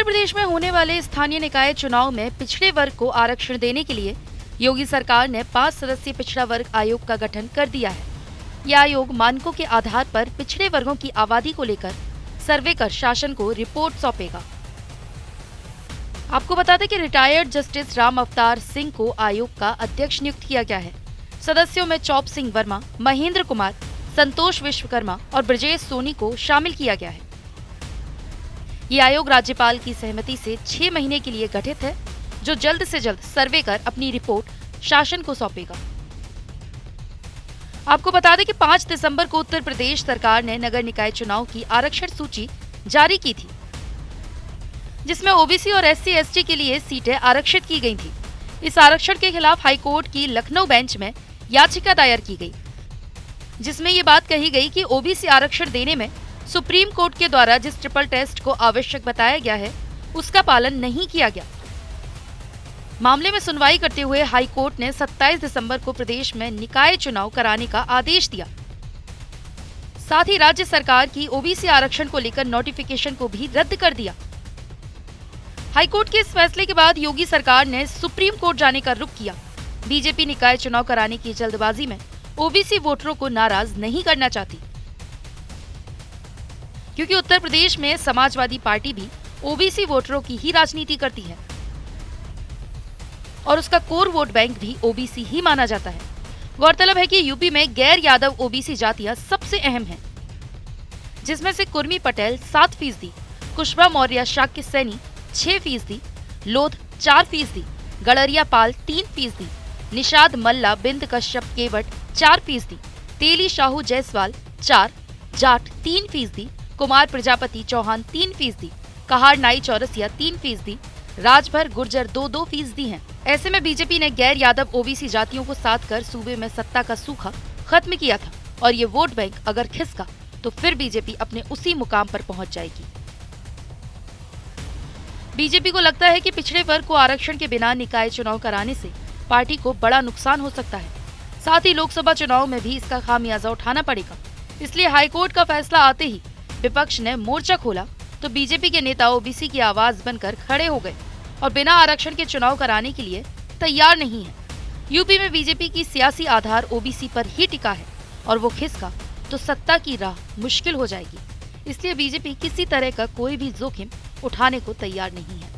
प्रदेश में होने वाले स्थानीय निकाय चुनाव में पिछड़े वर्ग को आरक्षण देने के लिए योगी सरकार ने 5 सदस्यीय पिछड़ा वर्ग आयोग का गठन कर दिया है। यह आयोग मानकों के आधार पर पिछड़े वर्गों की आबादी को लेकर सर्वे कर शासन को रिपोर्ट सौंपेगा। आपको बता दें कि रिटायर्ड जस्टिस राम अवतार सिंह को आयोग का अध्यक्ष नियुक्त किया गया है। सदस्यों में चौप सिंह वर्मा, महेंद्र कुमार, संतोष विश्वकर्मा और ब्रजेश सोनी को शामिल किया गया है। ये आयोग राज्यपाल की सहमति से 6 महीने के लिए गठित है, जो जल्द से जल्द सर्वे कर अपनी रिपोर्ट शासन को सौंपेगा। आपको बता दें कि 5 दिसंबर को उत्तर प्रदेश सरकार ने नगर निकाय चुनाव की आरक्षण सूची जारी की थी, जिसमें ओबीसी और SC/ST के लिए सीटें आरक्षित की गई थी। इस आरक्षण के खिलाफ हाईकोर्ट की लखनऊ बेंच में याचिका दायर की गई, जिसमें ये बात कही गई कि ओबीसी आरक्षण देने में सुप्रीम कोर्ट के द्वारा जिस ट्रिपल टेस्ट को आवश्यक बताया गया है, उसका पालन नहीं किया गया। मामले में सुनवाई करते हुए हाई कोर्ट ने 27 दिसंबर को प्रदेश में निकाय चुनाव कराने का आदेश दिया। साथ ही राज्य सरकार की ओबीसी आरक्षण को लेकर नोटिफिकेशन को भी रद्द कर दिया। हाई कोर्ट के इस फैसले के बाद योगी सरकार ने सुप्रीम कोर्ट जाने का रुख किया। बीजेपी निकाय चुनाव कराने की जल्दबाजी में ओबीसी वोटरों को नाराज नहीं करना चाहती, क्योंकि उत्तर प्रदेश में समाजवादी पार्टी भी ओबीसी वोटरों की ही राजनीति करती है और उसका कोर वोट बैंक भी ओबीसी ही माना जाता है। गौरतलब है कि यूपी में गैर यादव ओबीसी जातियां सबसे अहम हैं, जिसमें से कुर्मी पटेल 7%, कुशवा मौर्य शाक्य सैनी 6%, लोध 4%, गड़रिया पाल 3%, निषाद मल्ला बिंद कश्यप केवट 4%, तेली शाहू जायसवाल 4%, जाट 3%, कुमार प्रजापति चौहान 3%, कहार नाई चौरसिया 3%, राजभर गुर्जर 2% हैं। ऐसे में बीजेपी ने गैर यादव ओबीसी जातियों को साथ कर सूबे में सत्ता का सूखा खत्म किया था और ये वोट बैंक अगर खिसका तो फिर बीजेपी अपने उसी मुकाम पर पहुंच जाएगी। बीजेपी को लगता है कि पिछड़े वर्ग को आरक्षण के बिना निकाय चुनाव कराने से पार्टी को बड़ा नुकसान हो सकता है। साथ ही लोकसभा चुनाव में भी इसका खामियाजा उठाना पड़ेगा। इसलिए हाईकोर्ट का फैसला आते ही विपक्ष ने मोर्चा खोला तो बीजेपी के नेता ओबीसी की आवाज बनकर खड़े हो गए और बिना आरक्षण के चुनाव कराने के लिए तैयार नहीं है। यूपी में बीजेपी की सियासी आधार ओबीसी पर ही टिका है और वो खिसका तो सत्ता की राह मुश्किल हो जाएगी। इसलिए बीजेपी किसी तरह का कोई भी जोखिम उठाने को तैयार नहीं है।